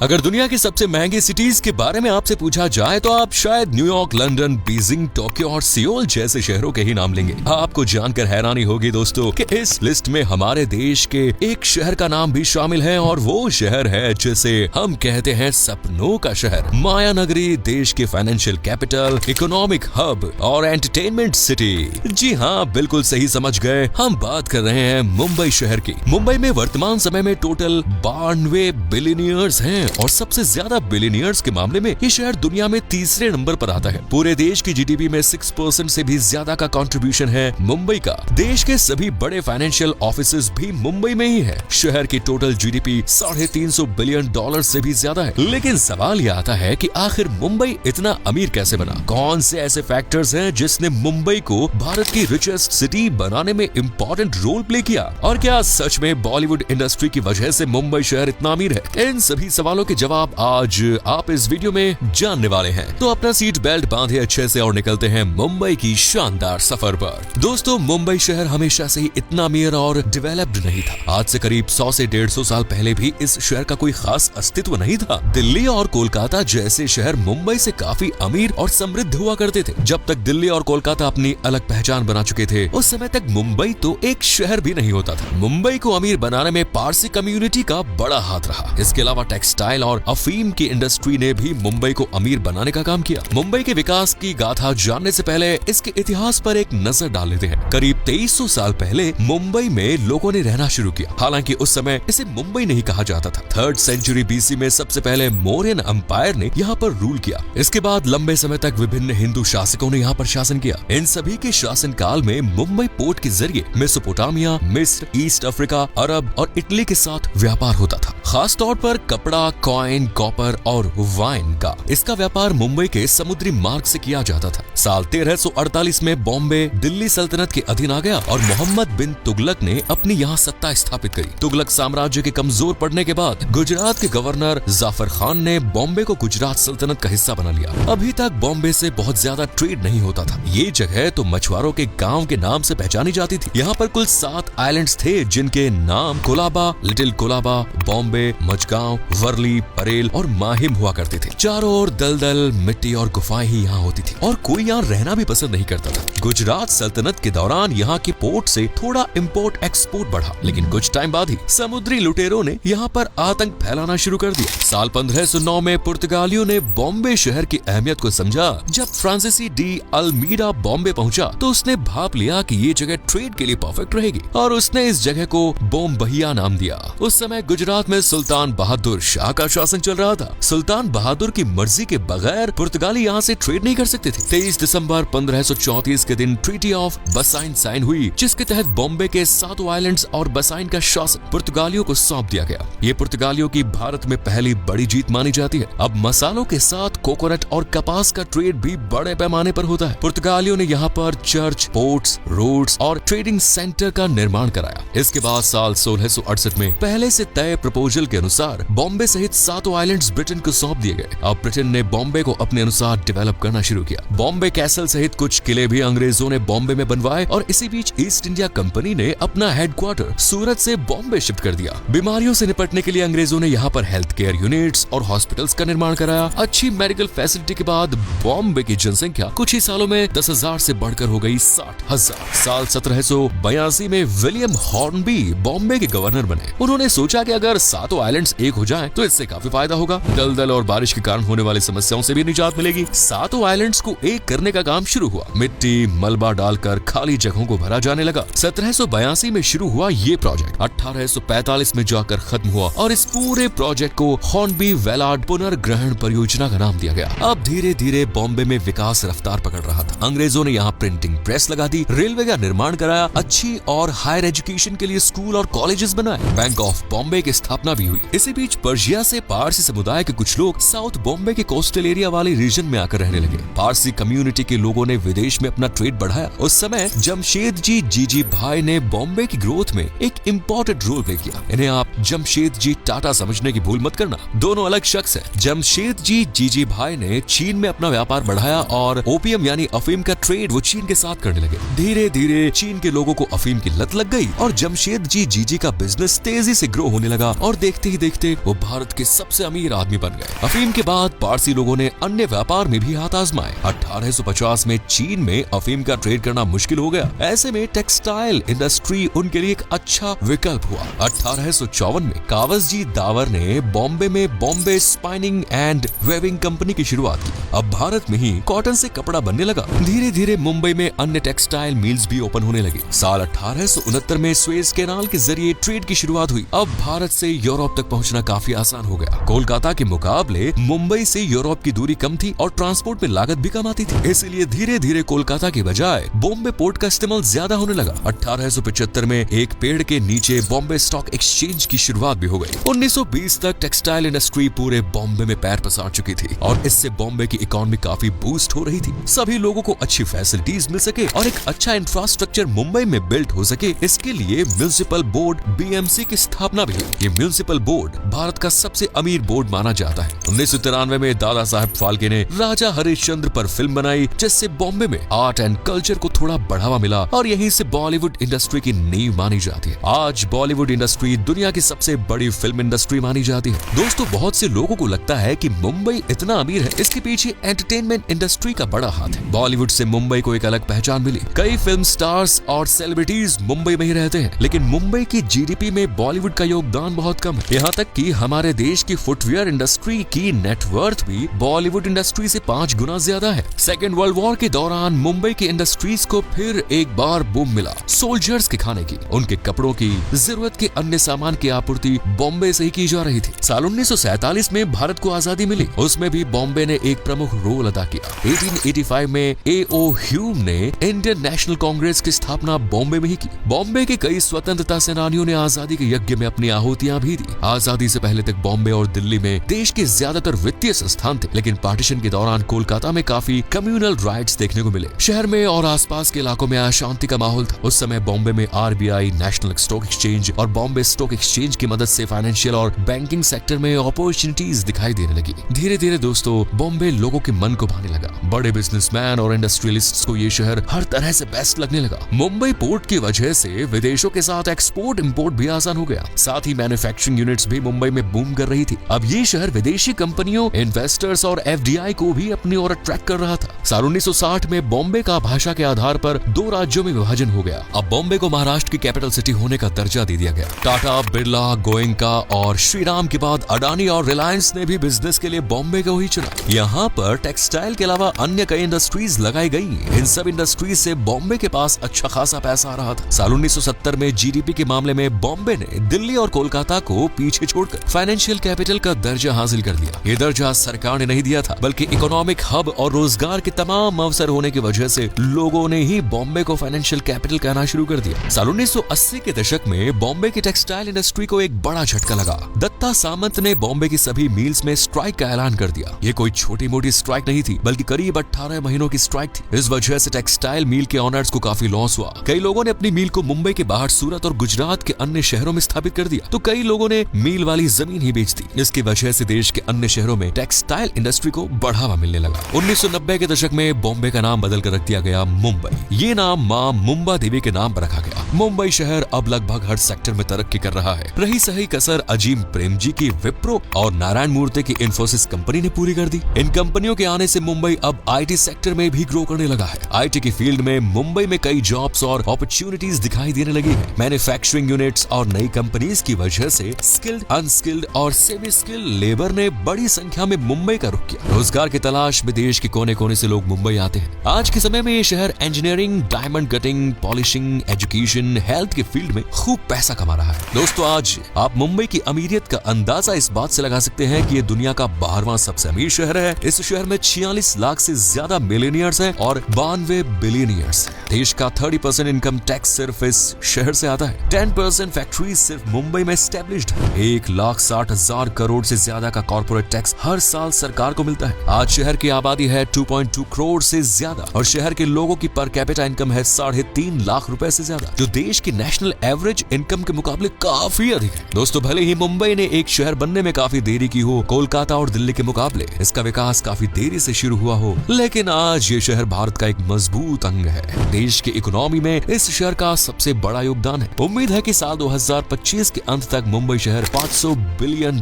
अगर दुनिया की सबसे महंगी सिटीज के बारे में आपसे पूछा जाए तो आप शायद न्यूयॉर्क, लंदन, बीजिंग, टोक्यो और सियोल जैसे शहरों के ही नाम लेंगे। आपको जानकर हैरानी होगी दोस्तों कि इस लिस्ट में हमारे देश के एक शहर का नाम भी शामिल है और वो शहर है जिसे हम कहते हैं सपनों का शहर। माया नगरी, देश के फाइनेंशियल कैपिटल, इकोनॉमिक हब और एंटरटेनमेंट सिटी। जी हाँ, बिल्कुल सही समझ गए, हम बात कर रहे हैं मुंबई शहर की। मुंबई में वर्तमान समय में टोटल 92 बिलियनियर्स हैं और सबसे ज्यादा बिलियनियर्स के मामले में ये शहर दुनिया में तीसरे नंबर पर आता है। पूरे देश की जीडीपी में 6% से भी ज्यादा का कंट्रीब्यूशन है मुंबई का। देश के सभी बड़े फाइनेंशियल ऑफिसेज भी मुंबई में ही है। शहर की टोटल जीडीपी $350 बिलियन से भी ज्यादा है। लेकिन सवाल ये आता है कि आखिर मुंबई इतना अमीर कैसे बना? कौन से ऐसे फैक्टर्स हैं जिसने मुंबई को भारत की रिचेस्ट सिटी बनाने में इम्पोर्टेंट रोल प्ले किया? और क्या सच में बॉलीवुड इंडस्ट्री की वजह से मुंबई शहर इतना अमीर है? इन सभी सवालों के जवाब आज आप इस वीडियो में जानने वाले हैं। तो अपना सीट बेल्ट बांधे अच्छे से और निकलते हैं मुंबई की शानदार सफर पर। दोस्तों, मुंबई शहर हमेशा से ही इतना अमीर और डेवलप्ड नहीं था। आज से करीब 100 से 150 साल पहले भी इस शहर का कोई खास अस्तित्व नहीं था। दिल्ली और कोलकाता जैसे शहर मुंबई से काफी अमीर और समृद्ध हुआ करते थे। जब तक दिल्ली और कोलकाता अपनी अलग पहचान बना चुके थे, उस समय तक मुंबई तो एक शहर भी नहीं होता था। मुंबई को अमीर बनाने में पारसी कम्युनिटी का बड़ा हाथ रहा। इसके अलावा टेक्सटाइल और अफीम की इंडस्ट्री ने भी मुंबई को अमीर बनाने का काम किया। मुंबई के विकास की गाथा जानने से पहले इसके इतिहास पर एक नजर डाल लेते हैं। करीब 2300 साल पहले मुंबई में लोगों ने रहना शुरू किया। हालांकि उस समय इसे मुंबई नहीं कहा जाता था। 3rd सेंचुरी बीसी में सबसे पहले मौर्यन एम्पायर ने यहाँ पर रूल किया। इसके बाद लंबे समय तक विभिन्न हिंदू शासकों ने यहाँ पर शासन किया। इन सभी के शासन काल में मुंबई पोर्ट के जरिए मेसोपोटामिया, मिस्र, ईस्ट अफ्रीका, अरब और इटली के साथ व्यापार होता था। खास तौर पर कपड़ा, कॉइन, कॉपर और वाइन का इसका व्यापार मुंबई के समुद्री मार्ग से किया जाता था। साल 1348 में बॉम्बे दिल्ली सल्तनत के अधीन आ गया और मोहम्मद बिन तुगलक ने अपनी यहाँ सत्ता स्थापित करी। तुगलक साम्राज्य के कमजोर पड़ने के बाद गुजरात के गवर्नर जाफर खान ने बॉम्बे को गुजरात सल्तनत का हिस्सा बना लिया। अभी तक बॉम्बे से बहुत ज्यादा ट्रेड नहीं होता था। ये जगह तो मछुआरों के गाँव के नाम से पहचानी जाती थी। यहाँ पर कुल 7 आइलैंड्स थे जिनके नाम कोलाबा, लिटिल कोलाबा, बॉम्बे, मचगांव, वर्ली, परेल और माहिम हुआ करते थे। चारों ओर दलदल, मिट्टी और गुफाएं ही यहाँ होती थी और कोई यहाँ रहना भी पसंद नहीं करता था। गुजरात सल्तनत के दौरान यहाँ के पोर्ट से थोड़ा इंपोर्ट एक्सपोर्ट बढ़ा, लेकिन कुछ टाइम बाद ही समुद्री लुटेरों ने यहाँ पर आतंक फैलाना शुरू कर दिया। साल 1509 में पुर्तगालियों ने बॉम्बे शहर की अहमियत को समझा। जब फ्रांसीसी डी अल्मीडा बॉम्बे पहुंचा तो उसने भाप लिया कि ये जगह ट्रेड के लिए परफेक्ट रहेगी और उसने इस जगह को बोम्बहिया नाम दिया। उस समय गुजरात में सुल्तान बहादुर शाह का शासन चल रहा था। सुल्तान बहादुर की मर्जी के बगैर पुर्तगाली यहाँ से ट्रेड नहीं कर सकते थे। 23 दिसंबर 1534 के दिन ट्रीटी ऑफ बसाइन साइन हुई, जिसके तहत बॉम्बे के 7 आइलैंड्स और बसाइन का शासन पुर्तगालियों को सौंप दिया गया। ये पुर्तगालियों की भारत में पहली बड़ी जीत मानी जाती है। अब मसालों के साथ कोकोनट और कपास का ट्रेड भी बड़े पैमाने पर होता है। पुर्तगालियों ने यहाँ पर चर्च, पोर्ट्स, रोड्स और ट्रेडिंग सेंटर का निर्माण कराया। इसके बाद साल 1668 में पहले से तय प्रपोजल के अनुसार बॉम्बे सहित 7 आइलैंड्स ब्रिटेन को सौंप दिए गए। अब ब्रिटेन ने बॉम्बे को अपने अनुसार डेवलप करना शुरू किया। बॉम्बे कैसल सहित कुछ किले भी अंग्रेजों ने बॉम्बे में बनवाए और इसी बीच ईस्ट इंडिया कंपनी ने अपना हेडक्वार्टर सूरत से बॉम्बे शिफ्ट कर दिया। बीमारियों से निपटने के लिए अंग्रेजों ने यहाँ पर हेल्थ केयर यूनिट्स और हॉस्पिटल्स का निर्माण कराया। अच्छी मेडिकल फैसिलिटी के बाद बॉम्बे की जनसंख्या कुछ ही सालों में 10,000 से बढ़कर हो गई 60,000। साल 1782 में विलियम हॉर्नबी बॉम्बे के गवर्नर बने। उन्होंने सोचा कि अगर 7 आइलैंड्स एक हो जाएं तो इससे काफी फायदा होगा। दलदल और बारिश के कारण होने वाली समस्याओं से भी निजात मिलेगी। 7 आइलैंड्स को एक करने का काम शुरू हुआ। मिट्टी, मलबा डालकर खाली जगहों को भरा जाने लगा। 1782 में शुरू हुआ ये प्रोजेक्ट 1845 में जाकर खत्म हुआ और इस पूरे प्रोजेक्ट को हॉर्नबी वेलार्ड पुनर्ग्रहण परियोजना का नाम दिया गया। अब धीरे धीरे बॉम्बे में विकास रफ्तार पकड़ रहा था। अंग्रेजों ने यहाँ प्रिंटिंग प्रेस लगा दी, रेलवे का निर्माण कराया, अच्छी और हायर एजुकेशन के लिए स्कूल और कॉलेजेस बनाए, बैंक ऑफ बॉम्बे की स्थापना भी हुई। इसी बीच पर्शिया से पारसी समुदाय के कुछ लोग साउथ बॉम्बे के कोस्टल एरिया वाले रीजन में आकर रहने लगे। पारसी कम्युनिटी के लोगों ने विदेश में अपना ट्रेड बढ़ाया। उस समय जमशेदजी जीजी भाई ने बॉम्बे की ग्रोथ में एक इम्पोर्टेंट रोल प्ले किया। इन्हें आप जमशेदजी टाटा समझने की भूल मत करना, दोनों अलग शख्स हैं। जमशेदजी जीजी भाई ने चीन में अपना व्यापार बढ़ाया और ओपियम यानी अफीम का ट्रेड वो चीन के साथ करने लगे। धीरे धीरे चीन के लोगों को अफीम की लत लग गई और जमशेदजी जीजी का बिजनेस तेजी से ग्रो होने लगा और देखते ही देखते वो भारत के सबसे अमीर आदमी बन गए। अफीम के बाद पारसी लोगों ने अन्य व्यापार में भी हाथ आजमाए। 1850 में चीन में अफीम का ट्रेड करना मुश्किल हो गया। ऐसे में टेक्सटाइल इंडस्ट्री उनके लिए एक अच्छा विकल्प हुआ। 1854 में कावसजी दावर ने बॉम्बे में Bombay spinning and weaving company की शुरुआत की। अब भारत में ही कॉटन से कपड़ा बनने लगा। धीरे धीरे मुंबई में अन्य टेक्सटाइल मिल्स भी ओपन होने लगी। साल 1869 में स्वेज कैनाल के जरिए ट्रेड की शुरुआत हुई। अब भारत से यूरोप तक पहुंचना काफी आसान हो गया। कोलकाता के मुकाबले मुंबई से यूरोप की दूरी कम थी और ट्रांसपोर्ट में लागत भी कम आती थी। इसलिए धीरे धीरे कोलकाता के बजाय बॉम्बे पोर्ट का इस्तेमाल ज्यादा होने लगा। 1875 में एक पेड़ के नीचे बॉम्बे स्टॉक एक्सचेंज की शुरुआत भी हो गई। 1920 तक टेक्सटाइल इंडस्ट्री पूरे बॉम्बे में पैर पसार चुकी थी और इससे बॉम्बे की इकोनॉमी काफी बूस्ट हो रही थी। सभी लोगों को अच्छी फैसिलिटीज मिल सके और एक अच्छा इंफ्रास्ट्रक्चर मुंबई में बिल्ड हो सके, इसके लिए म्युनिसिपल बोर्ड BMC की स्थापना भी हुई। ये म्युनिसिपल बोर्ड भारत का सबसे अमीर बोर्ड माना जाता है। 1993 में दादा साहब फाल्के ने राजा हरिश्चंद्र पर फिल्म बनाई, जिससे बॉम्बे में आर्ट एंड कल्चर को थोड़ा बढ़ावा मिला और यहीं से बॉलीवुड इंडस्ट्री की नींव मानी जाती है। आज बॉलीवुड इंडस्ट्री दुनिया की सबसे बड़ी फिल्म इंडस्ट्री मानी जाती है। दोस्तों, बहुत से लोगों को लगता है कि मुंबई इतना अमीर है, इसके पीछे एंटरटेनमेंट इंडस्ट्री का बड़ा हाथ है। बॉलीवुड से मुंबई को एक अलग पहचान मिली। कई फिल्म स्टार्स और सेलिब्रिटीज मुंबई में ही रहते हैं, लेकिन मुंबई की GDP में बॉलीवुड का योगदान बहुत कम है। यहाँ तक कि हमारे देश की फुटवियर इंडस्ट्री की नेटवर्थ भी बॉलीवुड इंडस्ट्री से 5 गुना ज्यादा है। सेकेंड वर्ल्ड वॉर के दौरान मुंबई की इंडस्ट्रीज को फिर एक बार बूम मिला। सोल्जर्स के खाने की, उनके कपड़ों की, जरूरत के अन्य सामान की आपूर्ति बॉम्बे से ही की जा रही थी। साल 1947 में भारत को आजादी मिली, उसमें भी बॉम्बे ने एक प्रमुख रोल अदा किया। 1885 में A.O. ह्यूम ने इंडियन नेशनल कांग्रेस की स्थापना बॉम्बे में ही की। बॉम्बे के कई स्वतंत्रता सेनानियों ने आजादी के यज्ञ में अपनी आहुतियां भी दी। आजादी से पहले तक बॉम्बे और दिल्ली में देश के ज्यादातर वित्तीय संस्थान थे, लेकिन पार्टीशन के दौरान कोलकाता में काफी कम्युनल राइट्स देखने को मिले। शहर में और आसपास के इलाकों में अशांति का माहौल था। उस समय बॉम्बे में RBI, नेशनल स्टॉक एक्सचेंज और बॉम्बे स्टॉक एक्सचेंज की मदद से फाइनेंशियल और बैंकिंग सेक्टर में अपॉर्चुनिटीज दिखाई देने लगी। धीरे धीरे दोस्तों, बॉम्बे लोगों के मन को भाने लगा। बड़े बिजनेसमैन और इंडस्ट्रियलिस्ट्स को ये शहर हर तरह से बेस्ट लगने लगा। मुंबई पोर्ट की वजह से विदेशों के साथ एक्सपोर्ट इंपोर्ट भी आसान हो गया। साथ ही मैन्युफैक्चरिंग यूनिट्स भी मुंबई में बूम कर रही थी। अब ये शहर विदेशी कंपनियों, इन्वेस्टर्स और FDI को भी अपनी ओर अट्रैक्ट कर रहा था। साल 1960 में बॉम्बे का भाषा के आधार पर 2 राज्यों में विभाजन हो गया। अब बॉम्बे को महाराष्ट्र की कैपिटल सिटी होने का दर्जा दे दिया गया। टाटा, बिरला, गोयंका और श्रीराम के बाद अडानी और रिलायंस ने भी बिजनेस के लिए बॉम्बे को ही चुना। यहाँ पर टेक्सटाइल के अलावा अन्य कई इंडस्ट्रीज लगाई गई। इन सब इंडस्ट्रीज से बॉम्बे के पास अच्छा खासा पैसा आ रहा था। साल 1970 में GDP के मामले में बॉम्बे ने दिल्ली और कोलकाता को पीछे छोड़कर फाइनेंशियल कैपिटल का दर्जा हासिल कर लिया। ये दर्जा सरकार ने नहीं दिया था, बल्कि इकोनॉमिक हब और रोजगार के तमाम अवसर होने की वजह से लोगों ने ही बॉम्बे को फाइनेंशियल कैपिटल कहना शुरू कर दिया। साल 1980 के दशक में बॉम्बे की टेक्सटाइल इंडस्ट्री को एक बड़ा झटका लगा। दत्ता सामंत ने बॉम्बे की सभी मिल्स में स्ट्राइक का ऐलान कर दिया। ये कोई छोटी मोटी स्ट्राइक नहीं थी, बल्कि करीब 18 महीनों की स्ट्राइक थी। इस वजह से टेक्सटाइल मिल के ऑनर्स को काफी लॉस हुआ। कई लोगों ने अपनी मिल को मुंबई के बाहर सूरत और गुजरात के अन्य शहरों में स्थापित कर दिया, तो कई लोगों ने मिल वाली जमीन ही बेच दी। इसकी वजह से देश के अन्य शहरों में टेक्सटाइल इंडस्ट्री को बढ़ावा मिलने लगा। 1990 के दशक में बॉम्बे का नाम बदल कर रख दिया गया मुंबई। ये नाम मां मुंबा देवी के नाम पर रखा गया। मुंबई शहर अब लगभग हर सेक्टर में तरक्की कर रहा है। रही सही कसर अजीम प्रेमजी की विप्रो और नारायण मूर्ति की इंफोसिस कंपनी ने पूरी कर दी। इन कंपनियों के आने से मुंबई अब IT सेक्टर में भी ग्रो करने लगा है। IT की फील्ड में मुंबई में कई जॉब्स और अपॉर्चुनिटीज दिखाई देने लगी है। मैन्युफैक्चरिंग यूनिट्स और नई कंपनीज की वजह से स्किल्ड, अनस्किल्ड और सेमी स्किल्ड लेबर ने बड़ी संख्या में मुंबई का रुख किया। रोजगार की तलाश में देश के कोने कोने से लोग मुंबई आते हैं। आज के समय में ये शहर engineering, diamond cutting, polishing, education, health के फील्ड में खूब पैसा कमा रहा है। दोस्तों, आज आप मुंबई की अमीरियत का अंदाजा इस बात से लगा सकते हैं कि ये दुनिया का 12वां सबसे अमीर शहर है। इस शहर में 46 लाख से ज्यादा मिलेनियर्स हैं और 92 बिलियनियर्स हैं। देश का 30% इनकम टैक्स सिर्फ इस शहर से आता है। 10% फैक्ट्रीज सिर्फ मुंबई में एस्टेब्लिश्ड है। 1,60,000 करोड़ से ज्यादा का कॉर्पोरेट टैक्स हर साल सरकार को मिलता है। आज शहर की आबादी है 2.2 करोड़ से ज्यादा और शहर के लोगों की पर कैपिटा इनकम है 3.5 लाख रुपए से ज्यादा, जो देश की नेशनल एवरेज इनकम के मुकाबले काफी अधिक है। दोस्तों, भले ही मुंबई ने एक शहर बनने में काफी देरी की हो, कोलकाता और दिल्ली के मुकाबले इसका विकास काफी देरी से शुरू हुआ हो, लेकिन आज ये शहर भारत का एक मजबूत अंग है। देश की इकोनॉमी में इस शहर का सबसे बड़ा योगदान है। उम्मीद है कि साल 2025 के अंत तक मुंबई मुंबई शहर $500 बिलियन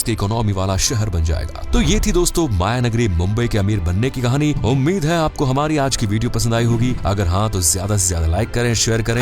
की इकोनॉमी वाला शहर बन जाएगा। तो ये थी दोस्तों माया नगरी मुंबई के अमीर बनने की कहानी। उम्मीद है आपको हमारी आज की वीडियो पसंद आई होगी। अगर हाँ तो ज्यादा से ज्यादा लाइक करें, शेयर करें